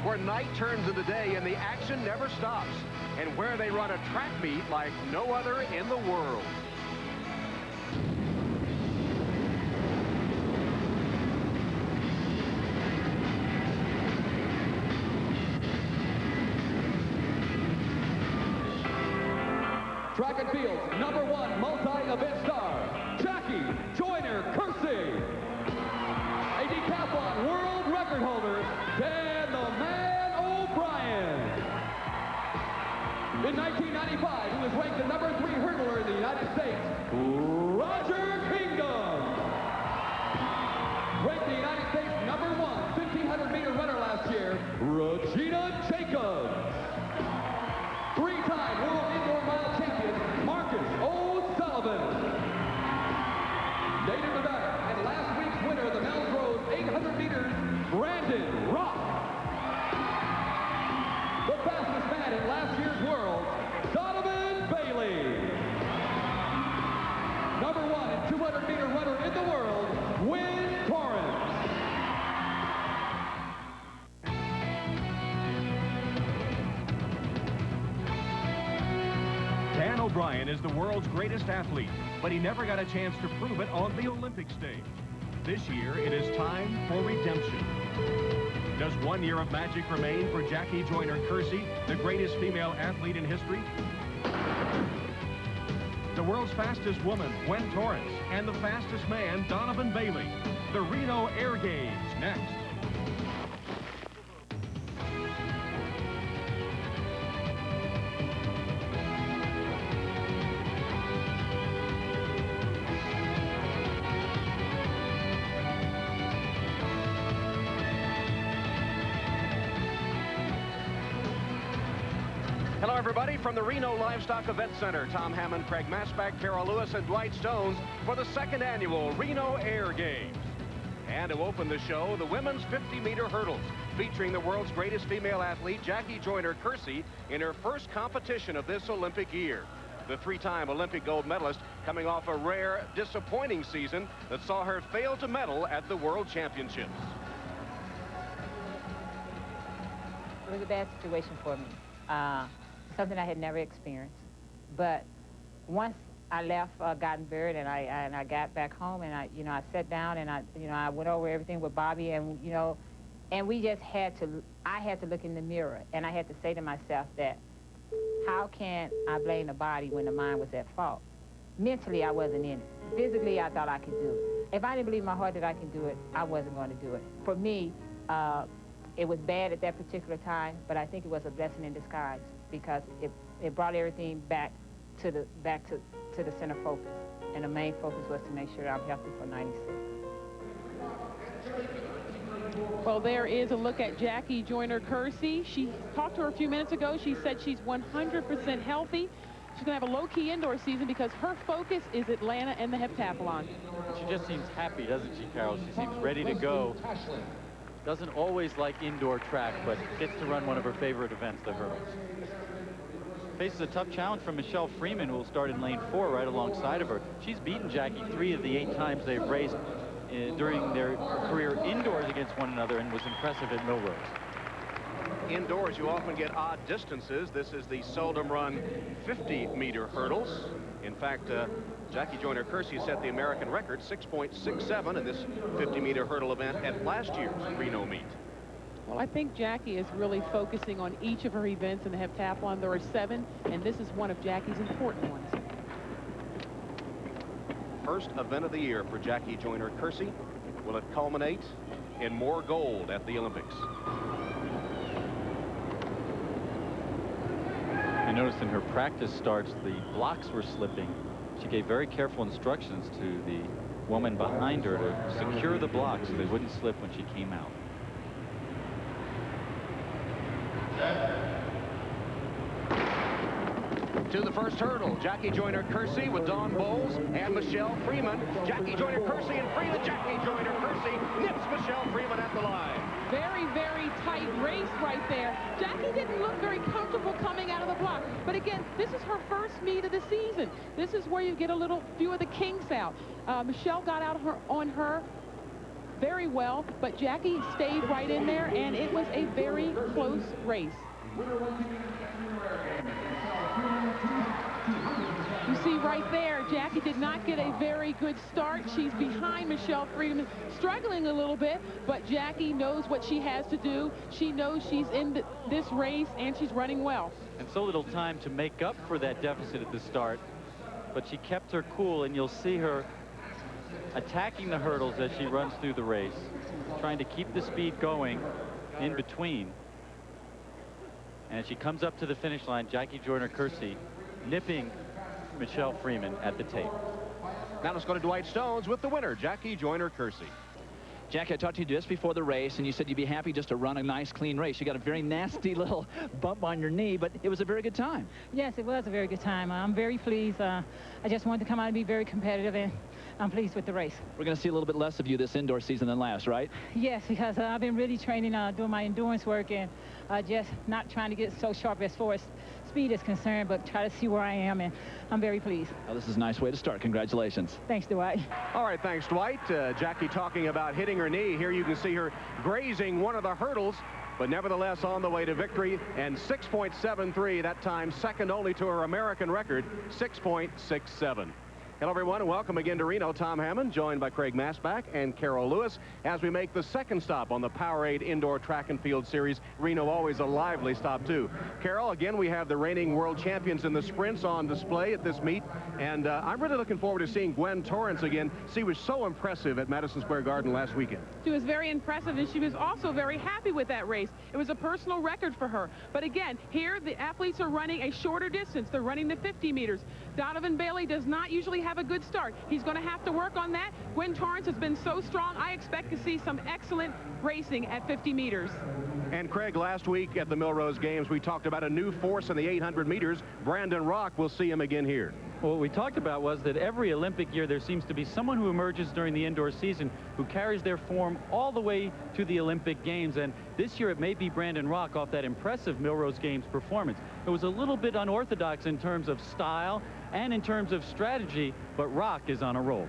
where night turns into day and the action never stops, and where they run a track meet like no other in the world. Track and field, #1 multi-event star, Jackie Joyner-Kersee. A decathlon world record holder, Dan the Man O'Brien. In 1995, he was ranked the #3 hurdler in the United States, Roger Kingdom. Ranked the United States #1 1,500-meter runner last year, Regina Jacobs. Three-time world indoor mile champion, Marcus O'Sullivan. Native Nevada, and last week's winner of the Melrose 800 meters, Brandon Rock. The fastest man in last year's World, Donovan Bailey. #1 and 200-meter runner in the world, Wynn Torrance. Dan O'Brien is the world's greatest athlete, but he never got a chance to prove it on the Olympic stage. This year, it is time for redemption. Does 1 year of magic remain for Jackie Joyner-Kersee, the greatest female athlete in history? The world's fastest woman, Wynn Torrance, and the fastest man, Donovan Bailey. The Reno Air Games, next. Hello, everybody, from the Reno Livestock Event Center. Tom Hammond, Craig Masback, Carol Lewis, and Dwight Stones for the second annual Reno Air Games. And to open the show, the women's 50-meter hurdles, featuring the world's greatest female athlete, Jackie Joyner-Kersee, in her first competition of this Olympic year. The three-time Olympic gold medalist coming off a rare, disappointing season that saw her fail to medal at the World Championships. It was a bad situation for me. Something I had never experienced. But once I left Gothenburg and I got back home and I sat down and I went over everything with Bobby and and we just I had to look in the mirror and I had to say to myself that how can I blame the body when the mind was at fault? Mentally, I wasn't in it. Physically, I thought I could do it. If I didn't believe in my heart that I could do it, I wasn't going to do it. For me, it was bad at that particular time, but I think it was a blessing in disguise because it brought everything back to the center focus, and the main focus was to make sure I'm healthy for 96. Well, there is a look at Jackie Joyner-Kersee. She talked to her a few minutes ago. She said she's 100% healthy. She's going to have a low-key indoor season because her focus is Atlanta and the heptathlon. She just seems happy, doesn't she, Carol? She seems ready to go. Doesn't always like indoor track, but gets to run one of her favorite events, the hurdles. Faces a tough challenge from Michelle Freeman, who will start in lane 4 right alongside of her. She's beaten Jackie 3 of the 8 times they've raced during their career indoors against one another and was impressive at Millrose. Indoors, you often get odd distances. This is the seldom run 50-meter hurdles. In fact, Jackie Joyner-Kersee set the American record, 6.67, in this 50-meter hurdle event at last year's Reno meet. Well, I think Jackie is really focusing on each of her events in the heptathlon. There are 7, and this is one of Jackie's important ones. First event of the year for Jackie Joyner-Kersee. Will it culminate in more gold at the Olympics? I noticed in her practice starts, the blocks were slipping. She gave very careful instructions to the woman behind her to secure the blocks so they wouldn't slip when she came out. To the first hurdle, Jackie Joyner-Kersee with Dawn Bowles and Michelle Freeman. Jackie Joyner-Kersee and Freeman. Jackie Joyner-Kersee nips Michelle Freeman at the line. Very, very tight race right there. Jackie didn't look very comfortable coming out of the block. But again, this is her first meet of the season. This is where you get a few of the kinks out. Michelle got out on her very well, but Jackie stayed right in there, and it was a very close race. You see right there, Jackie did not get a very good start. She's behind Michelle Friedman, struggling a little bit, but Jackie knows what she has to do. She knows she's in this race, and she's running well. And so little time to make up for that deficit at the start, but she kept her cool, and you'll see her attacking the hurdles as she runs through the race, trying to keep the speed going in between. And as she comes up to the finish line, Jackie Joyner-Kersee nipping Michelle Freeman at the tape. Now let's go to Dwight Stones with the winner, Jackie Joyner-Kersee. Jackie, I talked to you just before the race, and you said you'd be happy just to run a nice, clean race. You got a very nasty little bump on your knee, but it was a very good time. Yes, it was a very good time. I'm very pleased. I just wanted to come out and be very competitive, and I'm pleased with the race. We're going to see a little bit less of you this indoor season than last, right? Yes, because I've been really training, doing my endurance work, and just not trying to get so sharp as far as speed is concerned, but try to see where I am, and I'm very pleased. Well, this is a nice way to start. Congratulations. Thanks, Dwight. All right, thanks, Dwight. Jackie talking about hitting her knee. Here you can see her grazing one of the hurdles, but nevertheless on the way to victory, and 6.73, that time second only to her American record, 6.67. Hello, everyone, and welcome again to Reno. Tom Hammond, joined by Craig Masback and Carol Lewis, as we make the second stop on the Powerade Indoor Track and Field Series. Reno always a lively stop, too. Carol, again, we have the reigning world champions in the sprints on display at this meet, and I'm really looking forward to seeing Gwen Torrence again. She was so impressive at Madison Square Garden last weekend. She was very impressive, and she was also very happy with that race. It was a personal record for her. But again, here the athletes are running a shorter distance. They're running the 50 meters. Donovan Bailey does not usually have a good start. He's going to have to work on that. Gwen Torrence has been so strong. I expect to see some excellent racing at 50 meters. And Craig, last week at the Millrose Games, we talked about a new force in the 800 meters. Brandon Rock, we'll see him again here. Well, what we talked about was that every Olympic year there seems to be someone who emerges during the indoor season who carries their form all the way to the Olympic Games. And this year it may be Brandon Rock off that impressive Millrose Games performance. It was a little bit unorthodox in terms of style and in terms of strategy, but Rock is on a roll.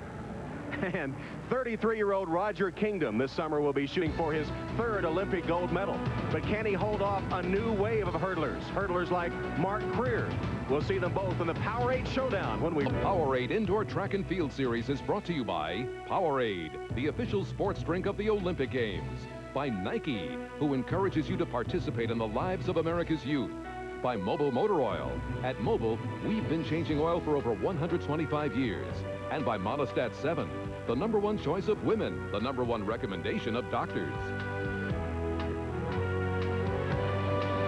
And 33-year-old Roger Kingdom this summer will be shooting for his third Olympic gold medal. But can he hold off a new wave of hurdlers? Hurdlers like Mark Creer. We'll see them both in the Powerade Showdown when we... The Powerade Indoor Track and Field Series is brought to you by Powerade, the official sports drink of the Olympic Games. By Nike, who encourages you to participate in the lives of America's youth. By Mobil Motor Oil. At Mobil, we've been changing oil for over 125 years. And by Monostat 7, the #1 choice of women, the #1 recommendation of doctors.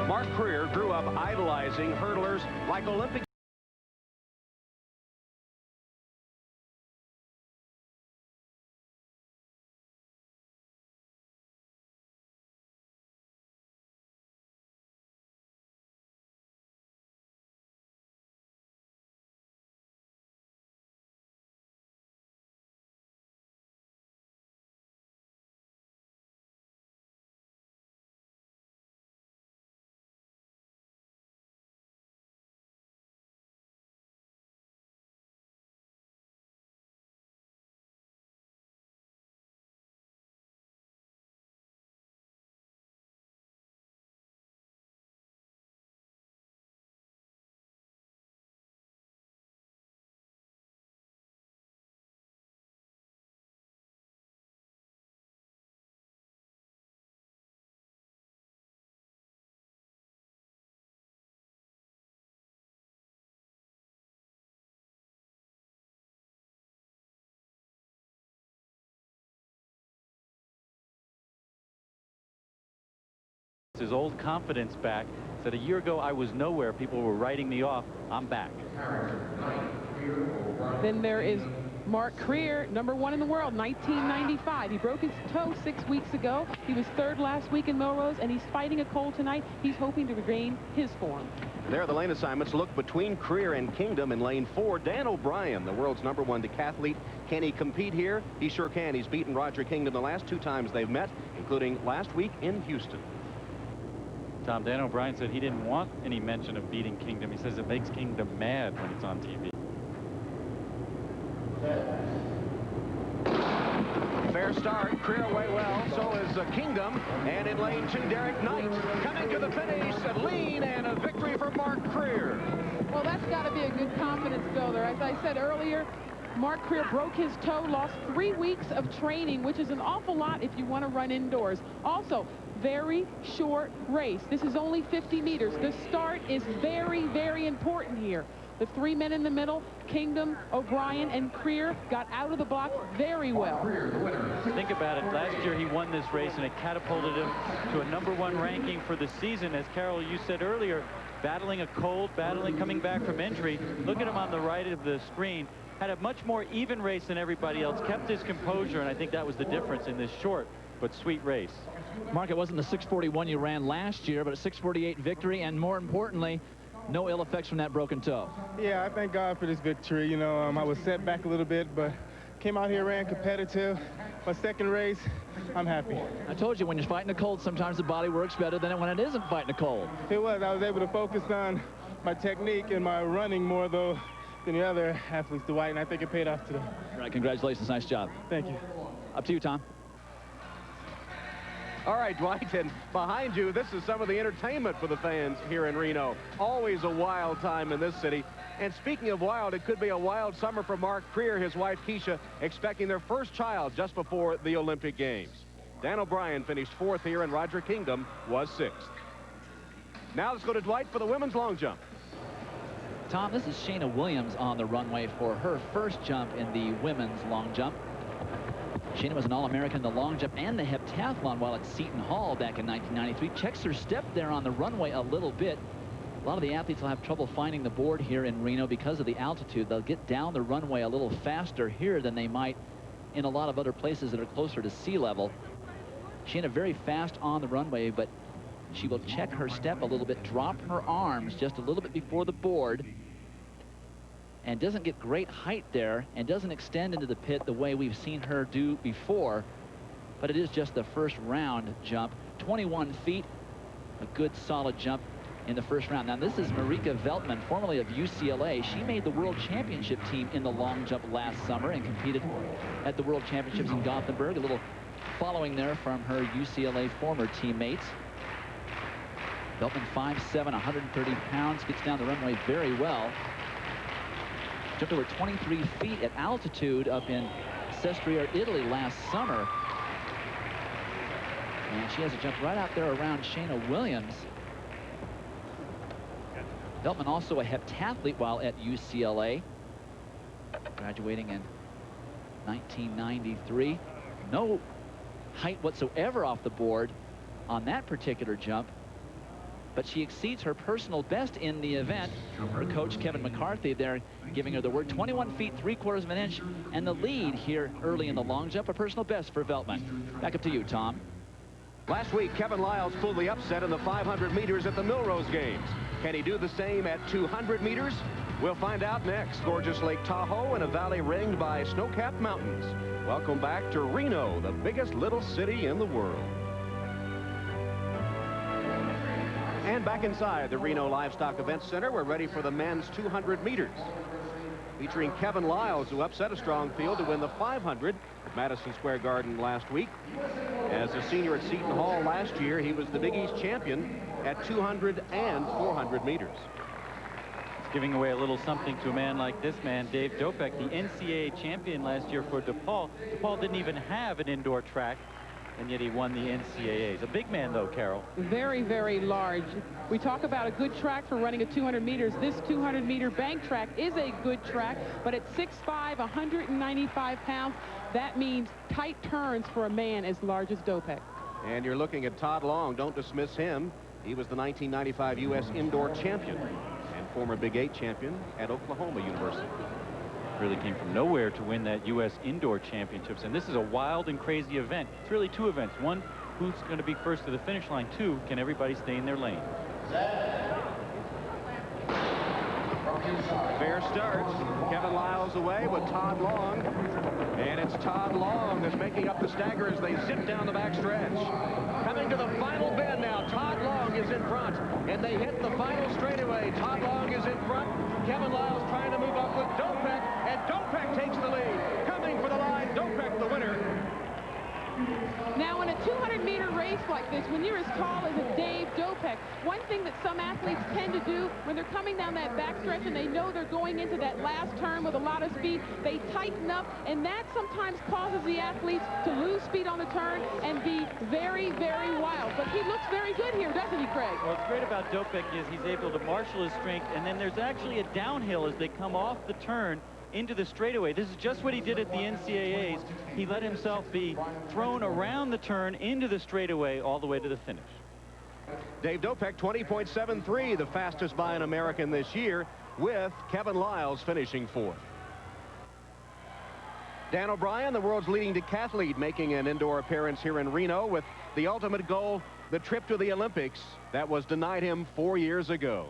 Mark Creer grew up idolizing hurdlers like Olympic His old confidence back. Said a year ago I was nowhere. People were writing me off. I'm back. Then there is Mark Creer, #1 in the world, 1995. He broke his toe 6 weeks ago. He was third last week in Millrose, and he's fighting a cold tonight. He's hoping to regain his form. There are the lane assignments. Look between Creer and Kingdom in lane 4. Dan O'Brien, the world's #1 decathlete. Can he compete here? He sure can. He's beaten Roger Kingdom the last 2 times they've met, including last week in Houston. Tom, Dan O'Brien said he didn't want any mention of beating Kingdom. He says it makes Kingdom mad when it's on TV. Fair start. Creer away well. So is Kingdom. And in lane 2, Derek Knight. Come and go. to the finish, a lean, and a victory for Mark Creer. Well, that's got to be a good confidence builder. As I said earlier, Mark Creer broke his toe, lost 3 weeks of training, which is an awful lot if you want to run indoors. Also, very short race. This is only 50 meters. The start is very, very important here. The 3 men in the middle, Kingdom, O'Brien, and Creer, got out of the block very well. Think about it. Last year he won this race, and it catapulted him to a #1 ranking for the season. As Carol, you said earlier, battling a cold, coming back from injury. Look at him on the right of the screen. Had a much more even race than everybody else, kept his composure, and I think that was the difference in this short but sweet race. Mark, it wasn't the 6:41 you ran last year, but a 6:48 victory, and more importantly, no ill effects from that broken toe. Yeah, I thank God for this victory. You know, I was set back a little bit, but came out here, ran competitive. My second race, I'm happy. I told you, when you're fighting a cold, sometimes the body works better than when it isn't fighting a cold. It was. I was able to focus on my technique and my running more, though, than the other athletes, Dwight, and I think it paid off today. All right, congratulations. Nice job. Thank you. Up to you, Tom. All right, Dwight, and behind you, this is some of the entertainment for the fans here in Reno. Always a wild time in this city. And speaking of wild, it could be a wild summer for Mark Creer, his wife Keisha, expecting their first child just before the Olympic Games. Dan O'Brien finished 4th here, and Roger Kingdom was 6th. Now let's go to Dwight for the women's long jump. Tom, this is Shayna Williams on the runway for her first jump in the women's long jump. Shayna was an All-American in the long jump and the heptathlon while at Seton Hall back in 1993. Checks her step there on the runway a little bit. A lot of the athletes will have trouble finding the board here in Reno because of the altitude. They'll get down the runway a little faster here than they might in a lot of other places that are closer to sea level. Shayna very fast on the runway, but she will check her step a little bit, drop her arms just a little bit before the board, and doesn't get great height there and doesn't extend into the pit the way we've seen her do before. But it is just the first round jump. 21 feet, a good solid jump in the first round. Now this is Marika Veltman, formerly of UCLA. She made the World Championship team in the long jump last summer and competed at the World Championships in Gothenburg. A little following there from her UCLA former teammates. Veltman 5'7", 130 pounds, gets down the runway very well. Jumped over 23 feet at altitude up in Sestriere, Italy last summer. And she has a jump right out there around Shayna Williams. Veltman also a heptathlete while at UCLA. Graduating in 1993. No height whatsoever off the board on that particular jump. But she exceeds her personal best in the event. Her coach, Kevin McCarthy, there giving her the word. 21 feet, 3/4 of an inch, and the lead here early in the long jump, a personal best for Veltman. Back up to you, Tom. Last week, Kevin Lyles pulled the upset in the 500 meters at the Millrose Games. Can he do the same at 200 meters? We'll find out next. Gorgeous Lake Tahoe in a valley ringed by snow-capped mountains. Welcome back to Reno, the biggest little city in the world. And back inside the Reno Livestock Events Center, we're ready for the men's 200 meters. Featuring Kevin Lyles, who upset a strong field to win the 500 at Madison Square Garden last week. As a senior at Seton Hall last year, he was the Big East champion at 200 and 400 meters. It's giving away a little something to a man like this man, Dave Dopek, the NCAA champion last year for DePaul. DePaul didn't even have an indoor track, and yet he won the NCAAs. A big man, though, Carol. Very, very large. We talk about a good track for running a 200 meters. This 200-meter bank track is a good track, but at 6'5", 195 pounds, that means tight turns for a man as large as Dopek. And you're looking at Todd Long. Don't dismiss him. He was the 1995 U.S. indoor champion and former Big 8 champion at Oklahoma University. Really came from nowhere to win that U.S. Indoor Championships. And this is a wild and crazy event. It's really two events. One, who's going to be first to the finish line? Two, can everybody stay in their lane? Fair start. Kevin Lyles away with Todd Long. And it's Todd Long that's making up the stagger as they zip down the backstretch. Coming to the final bend now. Todd Long is in front. And they hit the final straightaway. Todd Long is in front. Kevin Lyles trying to move up with Dopek. And Dopek takes the lead. Coming for the line, Dopek the winner. Now, in a 200-meter race like this, when you're as tall as a Dave Dopek, some athletes tend to do when they're coming down that backstretch and they know they're going into that last turn with a lot of speed. They tighten up, and that sometimes causes the athletes to lose speed on the turn and be very, very wild. But he looks very good here, doesn't he, Craig? Well, what's great about Dopek is he's able to marshal his strength, and then there's actually a downhill as they come off the turn into the straightaway. This is just what he did at the NCAAs. He let himself be thrown around the turn into the straightaway all the way to the finish. Dave Dopek, 20.73, the fastest by an American this year, with Kevin Lyles finishing fourth. Dan O'Brien, the world's leading decathlete, making an indoor appearance here in Reno with the ultimate goal, the trip to the Olympics. That was denied him 4 years ago.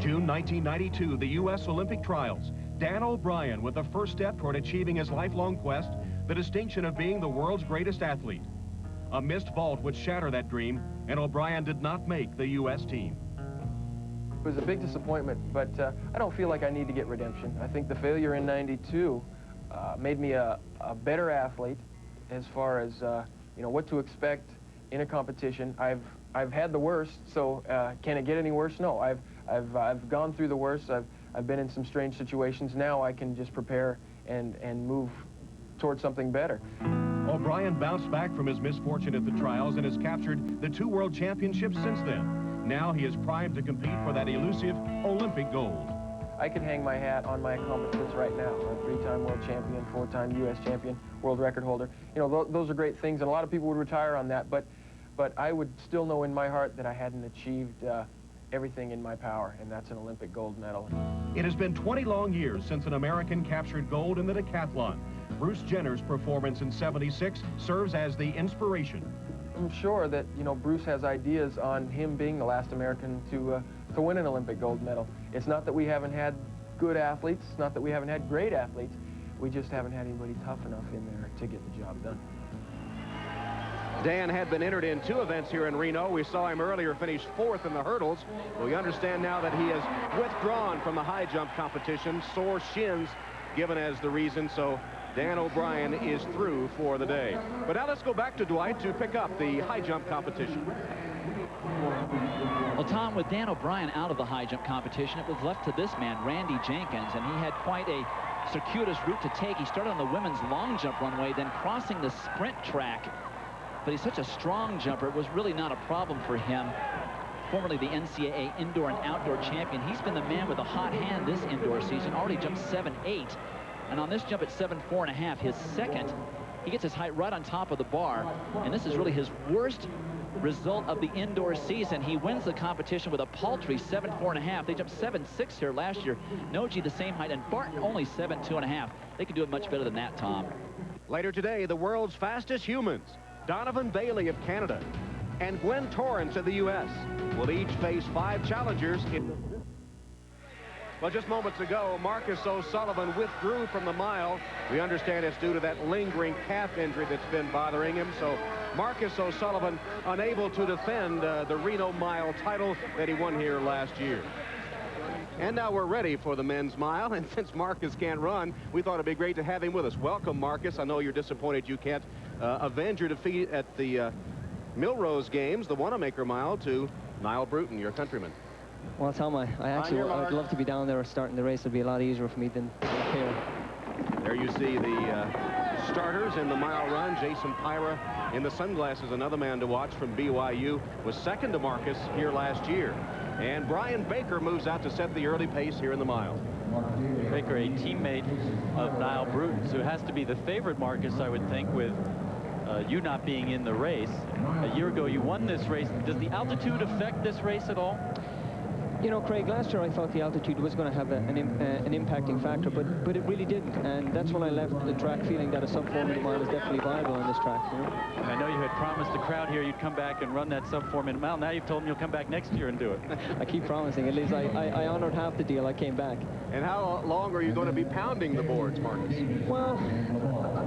June 1992, the U.S. Olympic trials. Dan O'Brien with the first step toward achieving his lifelong quest, the distinction of being the world's greatest athlete. A missed vault would shatter that dream, and O'Brien did not make the U.S. team. It was a big disappointment, but I don't feel like I need to get redemption. I think the failure in '92 made me a better athlete as far as you know, what to expect in a competition. I've had the worst, so can it get any worse? No, I've gone through the worst. I've been in some strange situations. Now I can just prepare and move towards something better. O'Brien bounced back from his misfortune at the trials and has captured the 2 world championships since then. Now he is primed to compete for that elusive Olympic gold. I could hang my hat on my accomplishments right now. A 3-time world champion, 4-time U.S. champion, world record holder. You know, those are great things, and a lot of people would retire on that, but I would still know in my heart that I hadn't achieved everything in my power, and that's an Olympic gold medal. It has been 20 long years since an American captured gold in the decathlon. Bruce Jenner's performance in '76 serves as the inspiration. I'm sure that, you know, Bruce has ideas on him being the last American to win an Olympic gold medal. It's not that we haven't had good athletes, it's not that we haven't had great athletes, we just haven't had anybody tough enough in there to get the job done. Dan had been entered in 2 events here in Reno. We saw him earlier finish 4th in the hurdles. We understand now that he has withdrawn from the high jump competition, sore shins given as the reason, so Dan O'Brien is through for the day. But now let's go back to Dwight to pick up the high jump competition. Well, Tom, with Dan O'Brien out of the high jump competition, it was left to this man, Randy Jenkins, and he had quite a circuitous route to take. He started on the women's long jump runway, then crossing the sprint track. But he's such a strong jumper, it was really not a problem for him. Formerly the NCAA indoor and outdoor champion, he's been the man with a hot hand this indoor season, already jumped 7.8. And on this jump at 7.4½, his second, he gets his height right on top of the bar. And this is really his worst result of the indoor season. He wins the competition with a paltry 7.4½. They jumped 7.6 here last year. Noji the same height, and Barton only 7.2½. They can do it much better than that, Tom. Later today, the world's fastest humans, Donovan Bailey of Canada and Gwen Torrance of the U.S. will each face 5 challengers in... Well, just moments ago, Marcus O'Sullivan withdrew from the mile. We understand it's due to that lingering calf injury that's been bothering him. So Marcus O'Sullivan unable to defend the Reno mile title that he won here last year. And now we're ready for the men's mile. And since Marcus can't run, we thought it'd be great to have him with us. Welcome, Marcus. I know you're disappointed you can't avenge your defeat at the Millrose Games, the Wanamaker Mile, to Niall Bruton, your countryman. Well, Tom, I actually would love to be down there starting the race. It'd be a lot easier for me than up here. There you see the starters in the mile run. Jason Pyra in the sunglasses, another man to watch from BYU, was second to Marcus here last year. And Brian Baker moves out to set the early pace here in the mile. Baker, a teammate of Niall Bruton's, who has to be the favorite, Marcus, I would think, with you not being in the race. A year ago, you won this race. Does the altitude affect this race at all? You know, Craig, last year I thought the altitude was going to have an impacting factor, but it really didn't. And that's when I left the track feeling that a sub-4-minute mile is definitely viable on this track. You know? I know you had promised the crowd here you'd come back and run that sub-4-minute mile. Now you've told them you'll come back next year and do it. I keep promising. At least I honored half the deal. I came back. And how long are you going to be pounding the boards, Marcus? Well,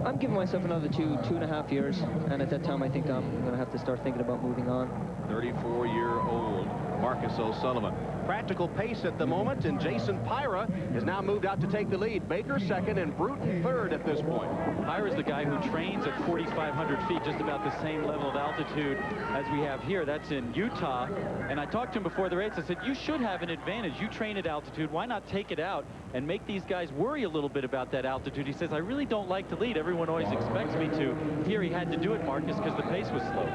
I'm giving myself another 2.5 years. And at that time, I think I'm going to have to start thinking about moving on. 34-year-old Marcus O'Sullivan. practical pace at the moment, and Jason Pyra has now moved out to take the lead. Baker second and Bruton third at this point. Pyra's the guy who trains at 4,500 feet, just about the same level of altitude as we have here. That's in Utah. And I talked to him before the race. I said, you should have an advantage. You train at altitude. Why not take it out and make these guys worry a little bit about that altitude? He says, I really don't like to lead. Everyone always expects me to. Here he had to do it, Marcus, because the pace was slow.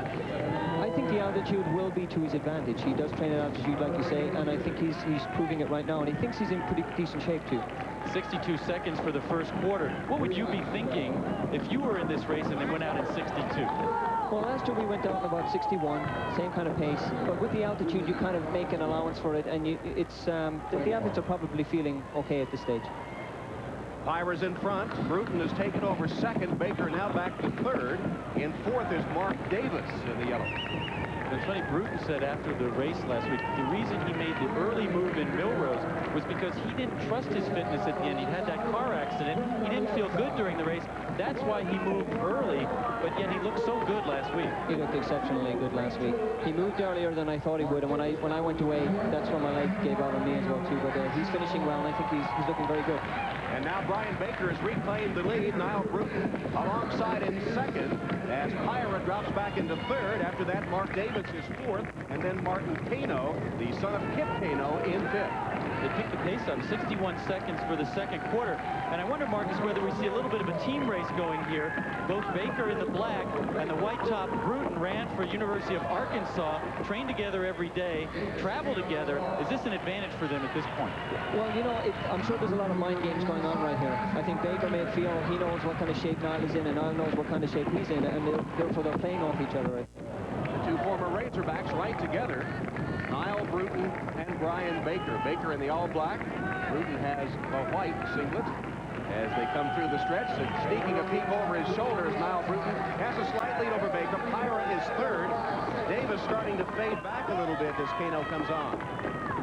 I think the altitude will be to his advantage. He does train at altitude, like you say, and I think he's proving it right now, and he thinks he's in pretty decent shape too. 62 seconds for the first quarter. What would you be thinking if you were in this race and they went out at 62? Well, last year we went out about 61, same kind of pace, but with the altitude you kind of make an allowance for it, and the athletes are probably feeling okay at this stage. Pyra's in front. Bruton has taken over second. Baker now back to third. In fourth is Mark Davis in the yellow. It's funny, Bruton said after the race last week, the reason he made the early move in Millrose was because he didn't trust his fitness at the end. He'd had that car accident. He didn't feel good during the race. That's why he moved early, but yet he looked so good last week. He looked exceptionally good last week. He moved earlier than I thought he would, and when I went away, that's when my leg gave out on me as well too, but he's finishing well, and I think he's looking very good. And now Brian Baker has reclaimed the lead. Niall Bruton alongside in second as Pyra drops back into third. After that, Mark Davis is fourth, and then Martin Kano, the son of Kip Kano, in fifth. They picked the pace up, 61 seconds for the second quarter. And I wonder, Marcus, whether we see a little bit of a team race going here. Both Baker in the black and the white top Bruton ran for University of Arkansas, train together every day, travel together. Is this an advantage for them at this point? Well, you know, I'm sure there's a lot of mind games going on right here. I think Baker may feel he knows what kind of shape Niall is in, and Niall knows what kind of shape he's in, and therefore they're playing off each other. The two former Razorbacks right together. Niall Bruton and Brian Baker. Baker in the all-black. Bruton has a white singlet. As they come through the stretch, and sneaking a peek over his shoulders, Niall Bruton has a slight lead over Baker. Pyra is third. Davis starting to fade back a little bit as Kano comes on.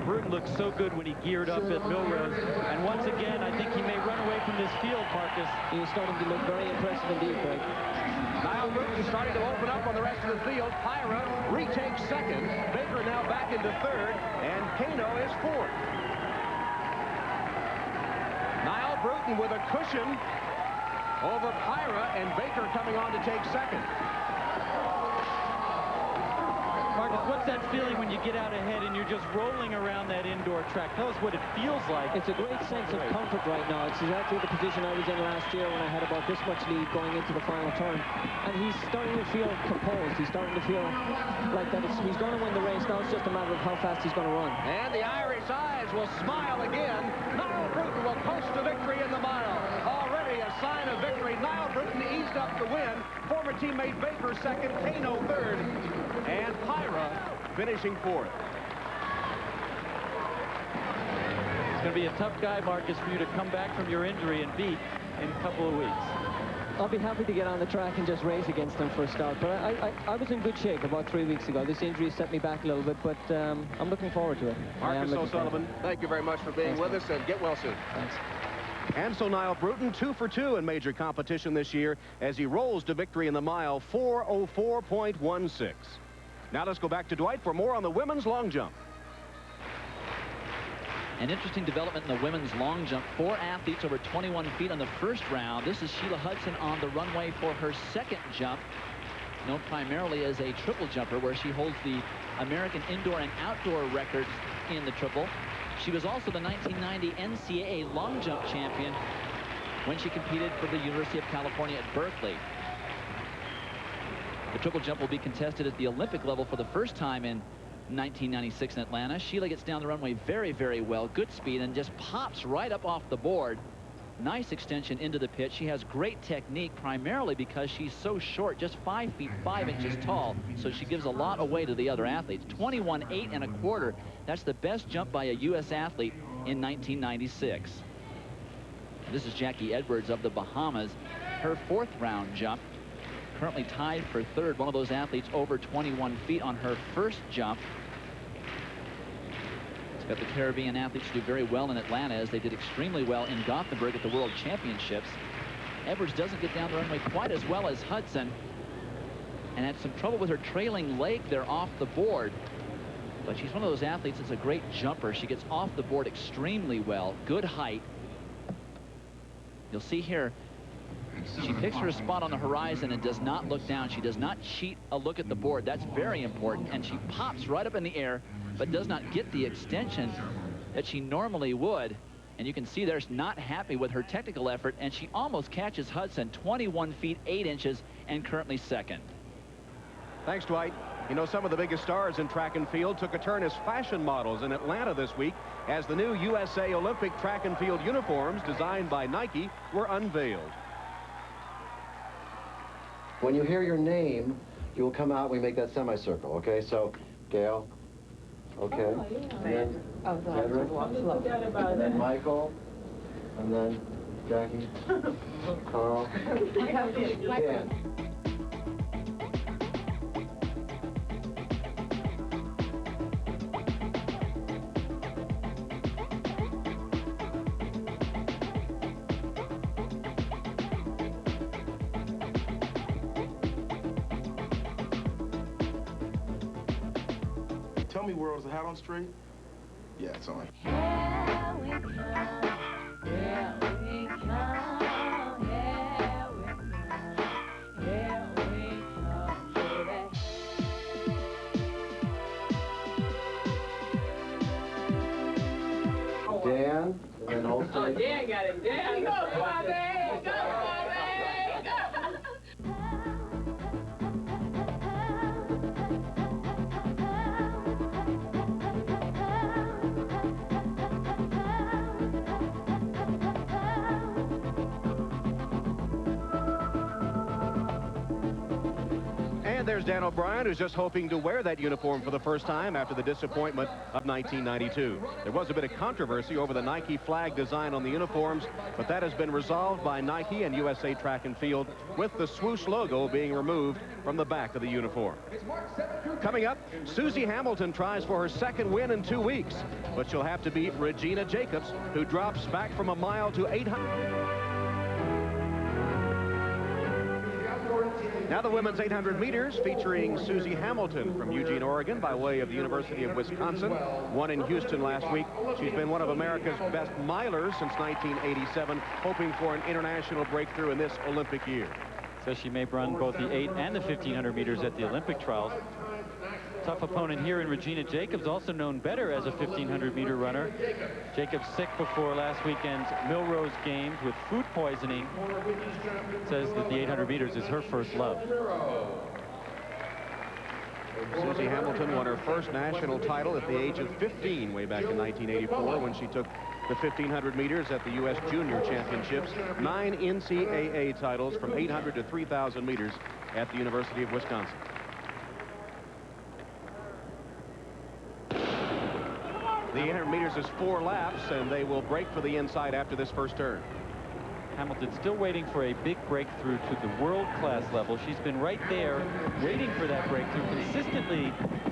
Bruton looked so good when he geared up at Millrose. And once again, I think he may run away from this field, Marcus. He's starting to look very impressive indeed, Greg. Niall Bruton starting to open up on the rest of the field. Pyra retakes second. Baker now back into third, and Kano is fourth. Niall Bruton with a cushion over Pyra, and Baker coming on to take second. Marcus, what's that feeling when you get out ahead and you're just rolling around that indoor track? Tell us what it feels like. It's a great sense of comfort right now. It's exactly the position I was in last year when I had about this much lead going into the final turn. And he's starting to feel composed. He's starting to feel like that he's going to win the race. Now it's just a matter of how fast he's going to run. And the Irish eyes will smile again. Niall Bruton will post a victory in the mile. Already a sign of victory. Niall Bruton eased up the win. Former teammate Baker second, Kano third, and Pyra finishing fourth. It's going to be a tough guy, Marcus, for you to come back from your injury and beat in a couple of weeks. I'll be happy to get on the track and just race against him for a start, but I was in good shape about 3 weeks ago. This injury set me back a little bit, but I'm looking forward to it. Marcus O'Sullivan, thank you very much for being with us, and get well soon. Thanks. And so Niall Bruton, 2 for 2 in major competition this year as he rolls to victory in the mile, 4:04.16. Now let's go back to Dwight for more on the women's long jump. An interesting development in the women's long jump. 4 athletes over 21 feet on the first round. This is Sheila Hudson on the runway for her second jump, known primarily as a triple jumper, where she holds the American indoor and outdoor records in the triple. She was also the 1990 NCAA long jump champion when she competed for the University of California at Berkeley. The triple jump will be contested at the Olympic level for the first time in 1996 in Atlanta. Sheila gets down the runway very, very well. Good speed and just pops right up off the board. Nice extension into the pit. She has great technique, primarily because she's so short, just 5 feet 5 inches tall. So she gives a lot away to the other athletes. 21.8 1/4. That's the best jump by a U.S. athlete in 1996. This is Jackie Edwards of the Bahamas. Her 4th round jump. Currently tied for 3rd. One of those athletes over 21 feet on her first jump. It's got the Caribbean athletes do very well in Atlanta, as they did extremely well in Gothenburg at the World Championships. Edwards doesn't get down the runway quite as well as Hudson, and had some trouble with her trailing leg there off the board. But she's one of those athletes that's a great jumper. She gets off the board extremely well. Good height. You'll see here, she picks her spot on the horizon and does not look down. She does not cheat a look at the board. That's very important. And she pops right up in the air, but does not get the extension that she normally would. And you can see there's not happy with her technical effort, and she almost catches Hudson, 21 feet 8 inches, and currently second. Thanks, Dwight. You know, some of the biggest stars in track and field took a turn as fashion models in Atlanta this week as the new USA Olympic track and field uniforms designed by Nike were unveiled. When you hear your name, you will come out. We make that semicircle, okay? So, Gail, okay. Oh, yeah. And then Cedric, and then Michael, and then Jackie, Carl, Dan. Tell me, world, is the hat on straight? Yeah, it's on. Here we come, here we come, here we come, here we come, baby. Dan, and then Holster. Oh, Dan got it. Dan, go, Bobby! Go, Bobby! Go! And there's Dan O'Brien, who's just hoping to wear that uniform for the first time after the disappointment of 1992. There was a bit of controversy over the Nike flag design on the uniforms, but that has been resolved by Nike and USA Track and Field, with the swoosh logo being removed from the back of the uniform. Coming up, Susie Hamilton tries for her second win in 2 weeks, but she'll have to beat Regina Jacobs, who drops back from a mile to 800. Now the women's 800 meters, featuring Susie Hamilton from Eugene, Oregon, by way of the University of Wisconsin. Won in Houston last week. She's been one of America's best milers since 1987, hoping for an international breakthrough in this Olympic year. Says she may run both the 8 and the 1500 meters at the Olympic trials. Tough opponent here in Regina Jacobs, also known better as a 1500-meter runner. Jacobs sick before last weekend's Millrose Games with food poisoning. Says that the 800 meters is her first love. Susie Hamilton won her first national title at the age of 15 way back in 1984 when she took the 1500 meters at the U.S. Junior Championships. 9 NCAA titles from 800 to 3,000 meters at the University of Wisconsin. The 800 meters is 4 laps, and they will break for the inside after this first turn. Hamilton still waiting for a big breakthrough to the world-class level. She's been right there waiting for that breakthrough, consistently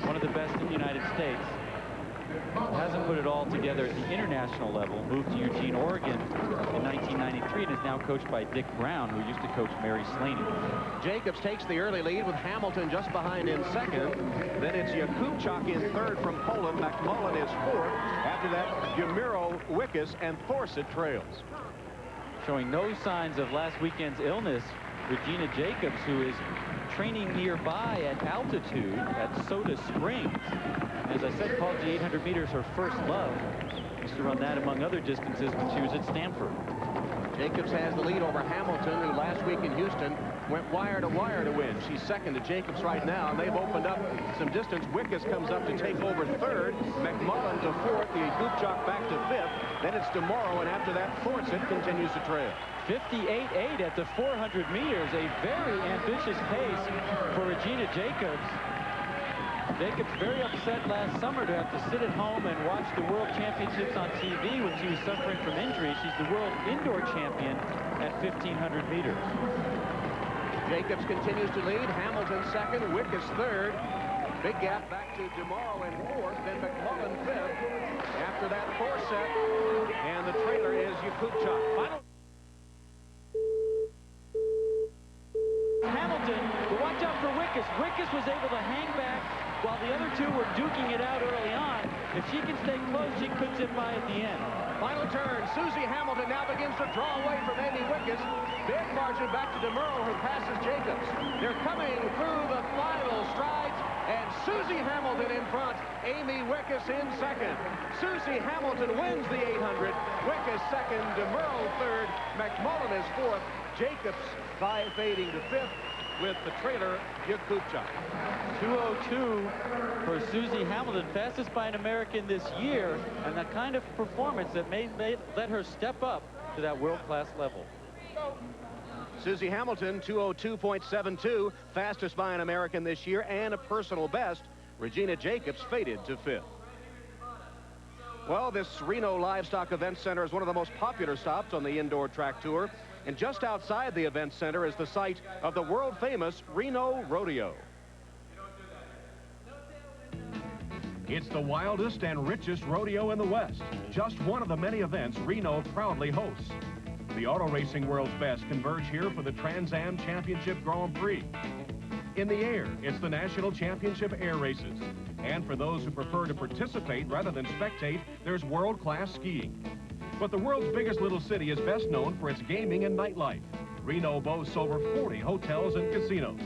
one of the best in the United States. Hasn't put it all together at the international level. Moved to Eugene, Oregon in 1993 and is now coached by Dick Brown, who used to coach Mary Slaney. Jacobs takes the early lead with Hamilton just behind in second. Then it's Jakubczak in third from Poland. McMullen is fourth. After that, Jamiro, Wickus, and Thorset trails. Showing no signs of last weekend's illness, Regina Jacobs, who is training nearby at altitude at Soda Springs. As I said, called the 800 meters her first love. Used to run that among other distances when she was at Stanford. Jacobs has the lead over Hamilton, who last week in Houston went wire to win. She's second to Jacobs right now, and they've opened up some distance. Wickus comes up to take over third. McMullen to fourth. The Jakubczak back to fifth. Then it's tomorrow, and after that, Thorset continues to trail. 58.8 at the 400 meters, a very ambitious pace for Regina Jacobs. Jacobs very upset last summer to have to sit at home and watch the World Championships on TV when she was suffering from injury. She's the world indoor champion at 1500 meters. Jacobs continues to lead. Hamilton second, Wickus third. Big gap back to tomorrow in fourth, then McMullen fifth. After that, Thorset, and the trailer is Jakubczak. Final. Hamilton, but watch out for Wickus. Wickus was able to hang back while the other two were duking it out early on, if she can stay close, she could zip by at the end. Final turn. Susie Hamilton now begins to draw away from Amy Wickes. Big margin back to DeMuro, who passes Jacobs. They're coming through the final strides, and Susie Hamilton in front. Amy Wickes in second. Susie Hamilton wins the 800. Wickes second. DeMuro third. McMullen is fourth. Jacobs fading to fifth, with the trailer, Yakupchak. 2:02 for Susie Hamilton, fastest by an American this year, and the kind of performance that let her step up to that world-class level. Susie Hamilton, 2:02.72, fastest by an American this year and a personal best. Regina Jacobs faded to fifth. Well, this Reno Livestock Event Center is one of the most popular stops on the indoor track tour. And just outside the event center is the site of the world-famous Reno Rodeo. It's the wildest and richest rodeo in the West. Just one of the many events Reno proudly hosts. The auto racing world's best converge here for the Trans Am Championship Grand Prix. In the air, it's the National Championship Air Races. And for those who prefer to participate rather than spectate, there's world-class skiing. But the world's biggest little city is best known for its gaming and nightlife. Reno boasts over 40 hotels and casinos.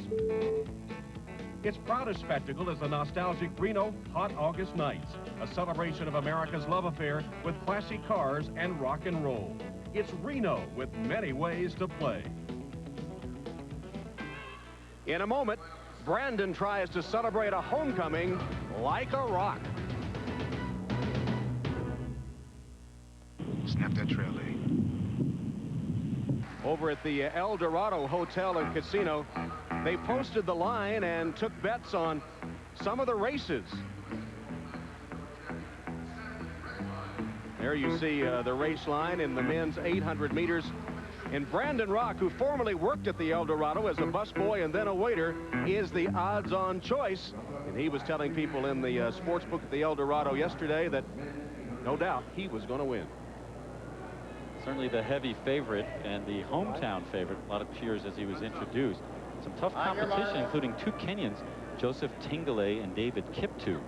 Its proudest spectacle is the nostalgic Reno Hot August Nights, a celebration of America's love affair with classic cars and rock and roll. It's Reno with many ways to play. In a moment, Brandon tries to celebrate a homecoming like a rock. Snap that trail leg. Over at the El Dorado Hotel and Casino, they posted the line and took bets on some of the races. There you see the race line in the men's 800 meters. And Brandon Rock, who formerly worked at the El Dorado as a busboy and then a waiter, is the odds-on choice. And he was telling people in the sports book at the El Dorado yesterday that no doubt he was going to win. Certainly the heavy favorite and the hometown favorite. A lot of cheers as he was introduced. Some tough competition, including two Kenyans, Joseph Tingale and David Kiptoo.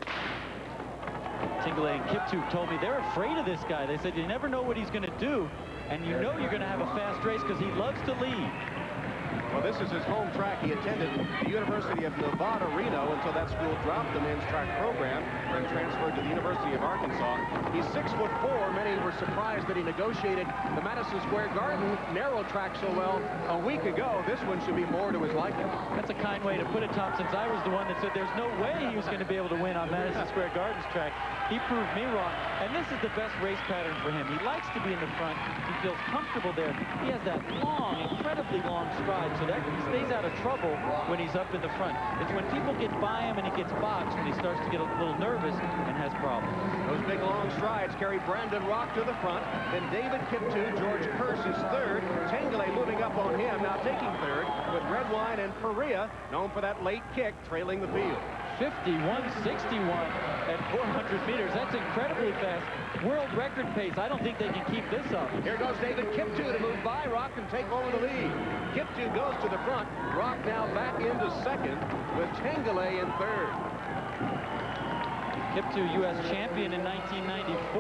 Tingale and Kiptoo told me they're afraid of this guy. They said you never know what he's going to do, and you know you're going to have a fast race because he loves to lead. Well, this is his home track. He attended the University of Nevada, Reno, until that school dropped the men's track program and transferred to the University of Arkansas. He's 6'4". Many were surprised that he negotiated the Madison Square Garden narrow track so well a week ago. This one should be more to his liking. That's a kind way to put it, Tom, since I was the one that said there's no way he was going to be able to win on Madison Square Garden's track. He proved me wrong, and this is the best race pattern for him. He likes to be in the front. He feels comfortable there. He has that long, incredibly long stride, so that he stays out of trouble when he's up in the front. It's when people get by him and he gets boxed when he starts to get a little nervous and has problems. Those big long strides carry Brandon Rock to the front. Then David Kiptoo, George Curse is third. Tingale moving up on him, now taking third, with Redwine and Perea, known for that late kick, trailing the field. 51.61 at 400 meters. That's incredibly fast. World record pace. I don't think they can keep this up. Here goes David Kiptoo to move by Rock and take over the lead. Kiptoo goes to the front. Rock now back into second with Tingale in third. Kiptoo, U.S. champion in 1994.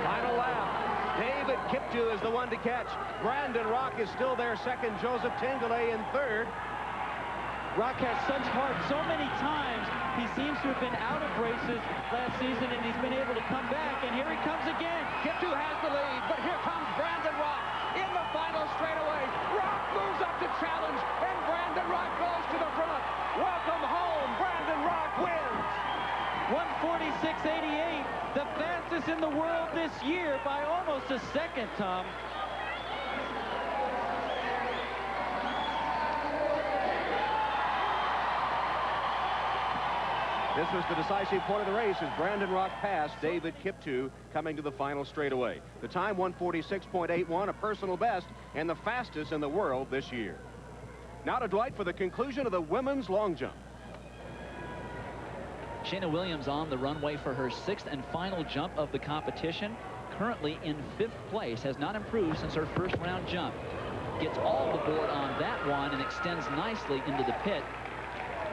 Final lap. David Kiptoo is the one to catch. Brandon Rock is still there second. Joseph Tingale in third. Rock has such heart. So many times he seems to have been out of races last season, and he's been able to come back, and here he comes again. Kiptoo has the lead, but here comes Brandon Rock in the final straightaway. Rock moves up to challenge, and Brandon Rock goes to the front. Welcome home. Brandon Rock wins. 1:46.88, the fastest in the world this year by almost a second, Tom. This was the decisive point of the race as Brandon Rock passed David Kiptoo coming to the final straightaway. The time 1:46.81, a personal best and the fastest in the world this year. Now to Dwight for the conclusion of the women's long jump. Shayna Williams on the runway for her sixth and final jump of the competition. Currently in fifth place, has not improved since her first round jump. gets all the board on that one and extends nicely into the pit.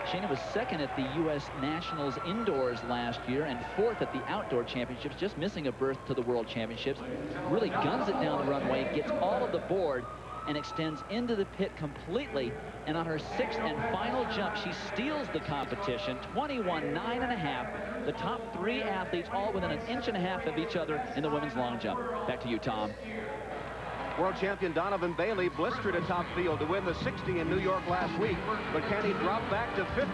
Shayna was second at the U.S. Nationals indoors last year and fourth at the outdoor championships, just missing a berth to the World Championships. Really guns it down the runway, gets all of the board, and extends into the pit completely. And on her sixth and final jump, she steals the competition, 21.9½. The top three athletes all within 1.5 inches of each other in the women's long jump. Back to you, Tom. World champion Donovan Bailey blistered a top field to win the 60 in New York last week, but can he drop back to 50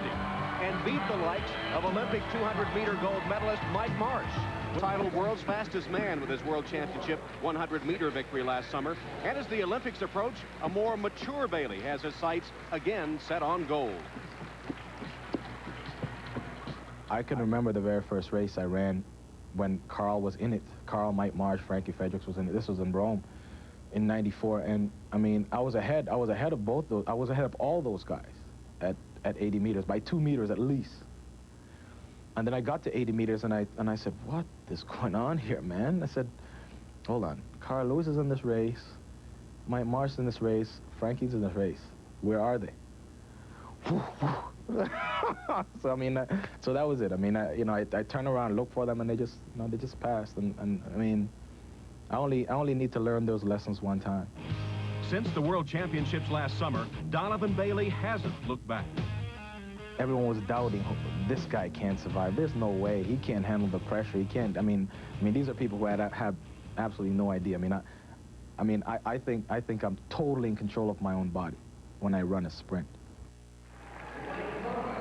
and beat the likes of Olympic 200-meter gold medalist Mike Marsh, titled world's fastest man with his world championship 100-meter victory last summer? And as the Olympics approach, a more mature Bailey has his sights again set on gold. I can remember the very first race I ran when Carl was in it. Carl, Mike Marsh, Frankie Fredericks was in it. This was in Rome in '94, and I mean, I was ahead of both those. I was ahead of all those guys at 80 meters by 2 meters at least. And then I got to 80 meters and I said, what is going on here, man? I said, hold on, Carl Lewis is in this race, Mike Marsh is in this race, Frankie's in this race. Where are they? So I mean, so that was it. I mean, I turned around, looked for them, and they just passed. And I mean, I only need to learn those lessons one time. Since the World Championships last summer, Donovan Bailey hasn't looked back. Everyone was doubting, this guy can't survive. There's no way. He can't handle the pressure. He can't. I mean, these are people who have absolutely no idea. I think I'm totally in control of my own body when I run a sprint.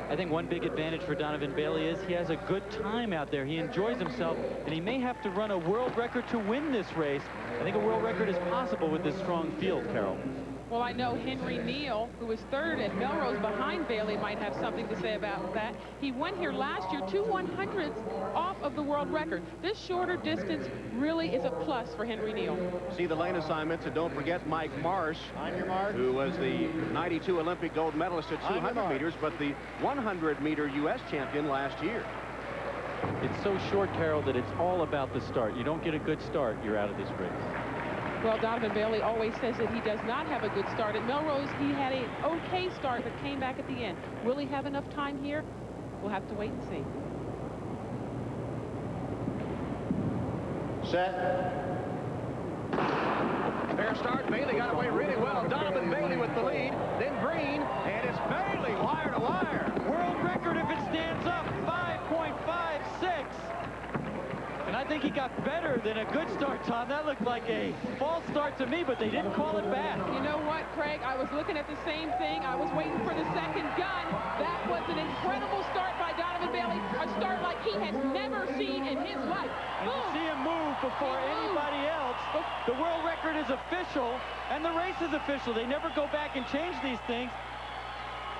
I think one big advantage for Donovan Bailey is he has a good time out there. He enjoys himself, and he may have to run a world record to win this race. I think a world record is possible with this strong field, Carol. Well, I know Henry Neal, who was third at Melrose behind Bailey, might have something to say about that. He went here last year 2 100ths off of the world record. This shorter distance really is a plus for Henry Neal. See the lane assignments, and don't forget Mike Marsh, who was the '92 Olympic gold medalist at 200 meters, but the 100-meter U.S. champion last year. It's so short, Carol, that it's all about the start. You don't get a good start, you're out of this race. Well, Donovan Bailey always says that he does not have a good start. At Melrose, he had an okay start, but came back at the end. Will he have enough time here? We'll have to wait and see. Set. Fair start. Bailey got away really well. Donovan Bailey with the lead. Then Green, and it's Bailey wire to wire. World record if it stands up, 5.56. And I think he got better than a good start, Tom. That looked like a false start to me, but they didn't call it back. You know what, Craig? I was looking at the same thing. I was waiting for the second gun. That was an incredible start by Donovan Bailey. A start like he has never seen in his life. And to see him move before anybody else, the world record is official, and the race is official. They never go back and change these things.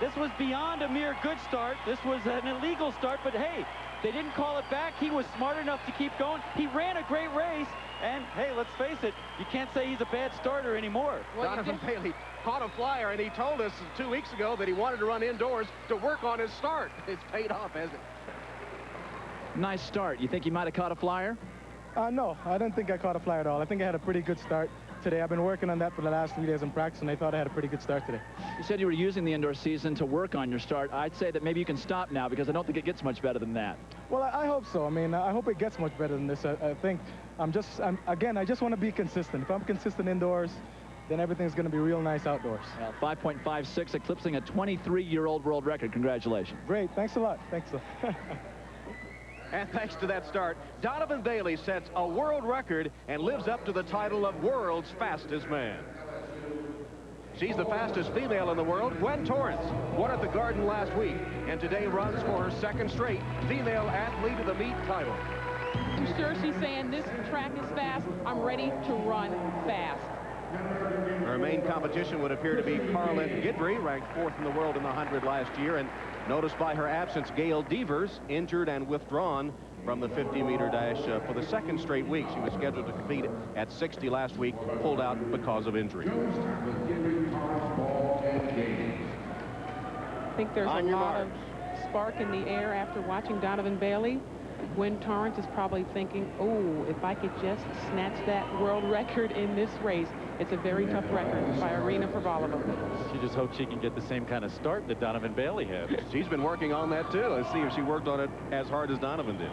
This was beyond a mere good start. This was an illegal start, but hey, they didn't call it back. He was smart enough to keep going. He ran a great race, and hey, let's face it, you can't say he's a bad starter anymore. Well, Donovan Bailey caught a flyer, and he told us 2 weeks ago that he wanted to run indoors to work on his start. It's paid off, hasn't it? Nice start. You think he might have caught a flyer? No, I don't think I caught a flyer at all. I think I had a pretty good start today. I've been working on that for the last 3 days in practice, and I thought I had a pretty good start today. You said you were using the indoor season to work on your start. I'd say that maybe you can stop now, because I don't think it gets much better than that. Well, I hope so. I mean, I hope it gets much better than this. I think again, I just want to be consistent. If I'm consistent indoors, then everything's going to be real nice outdoors. Well, 5.56, eclipsing a 23-year-old world record. Congratulations. Great. Thanks a lot. Thanks a lot. And thanks to that start, Donovan Bailey sets a world record and lives up to the title of world's fastest man. She's the fastest female in the world. Gwen Torrance won at the Garden last week, and today runs for her second straight female athlete of the meet title. I'm sure she's saying this track is fast. I'm ready to run fast. Her main competition would appear to be Carlin Guidry, ranked 4th in the world in the 100 last year, and noticed by her absence, Gail Devers, injured and withdrawn from the 50-meter dash for the second straight week. She was scheduled to compete at 60 last week, pulled out because of injury. I think there's a lot of spark in the air after watching Donovan Bailey. Gwen Torrence is probably thinking, oh, if I could just snatch that world record in this race. It's a very tough record by Arena Frivolova. She just hopes she can get the same kind of start that Donovan Bailey had. She's been working on that, too. Let's see if she worked on it as hard as Donovan did.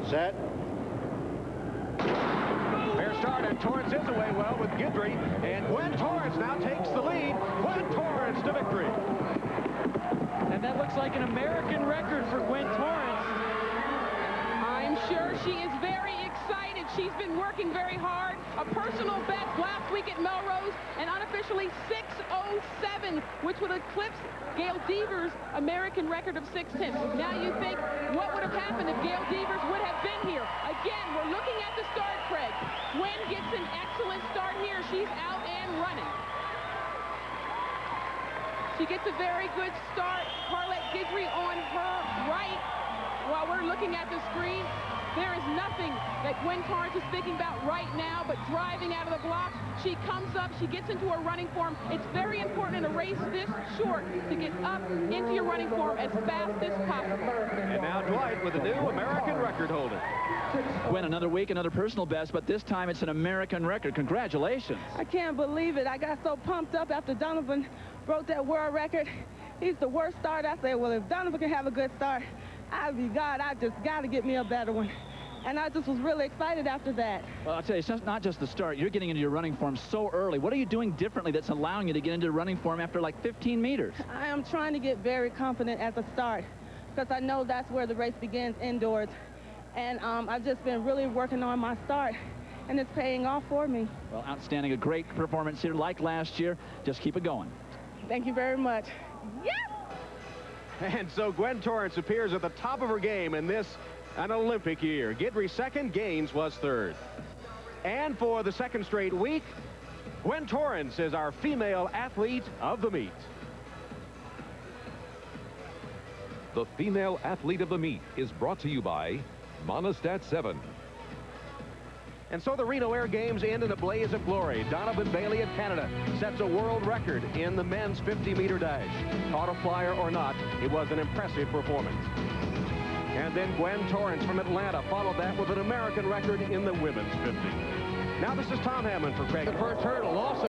Set. Fair start, and Torrance is away well with Guidry, and Gwen Torrance now takes the lead. Gwen Torrance to victory. And that looks like an American record for Gwen Torrance. I'm sure she is very excited. She's been working very hard. A personal best last week at Melrose, and unofficially 6:07, which would eclipse Gail Devers' American record of 6:10. Now you think, what would have happened if Gail Devers would have been here? Again, we're looking at the start, Craig. Gwen gets an excellent start here. She's out and running. She gets a very good start. Carlette Guidry on her right. While we're looking at the screen, there is nothing that Gwen Torrance is thinking about right now but driving out of the blocks. She comes up, she gets into her running form. It's very important in a race this short to get up into your running form as fast as possible. And now Dwight with a new American record holder. Gwen, another week, another personal best, but this time it's an American record. Congratulations. I can't believe it. I got so pumped up after Donovan broke that world record. He's the worst start. I said, well, if Donovan can have a good start, I'll be God. I just got to get me a better one. And I just was really excited after that. Well, I'll tell you, it's not just the start. You're getting into your running form so early. What are you doing differently that's allowing you to get into running form after like 15 meters? I am trying to get very confident at the start because I know that's where the race begins, indoors. And I've just been really working on my start, and it's paying off for me. Well, outstanding. A great performance here like last year. Just keep it going. Thank you very much. Yep. And so Gwen Torrance appears at the top of her game in this an Olympic year. Guidry second, Gaines was third. And for the second straight week, Gwen Torrance is our female athlete of the meet. The female athlete of the meet is brought to you by Monistat 7. And so the Reno Air Games end in a blaze of glory. Donovan Bailey of Canada sets a world record in the men's 50-meter dash. Auto flyer or not, it was an impressive performance. And then Gwen Torrance from Atlanta followed that with an American record in the women's 50. Now this is Tom Hammond for Craig. The first hurdle also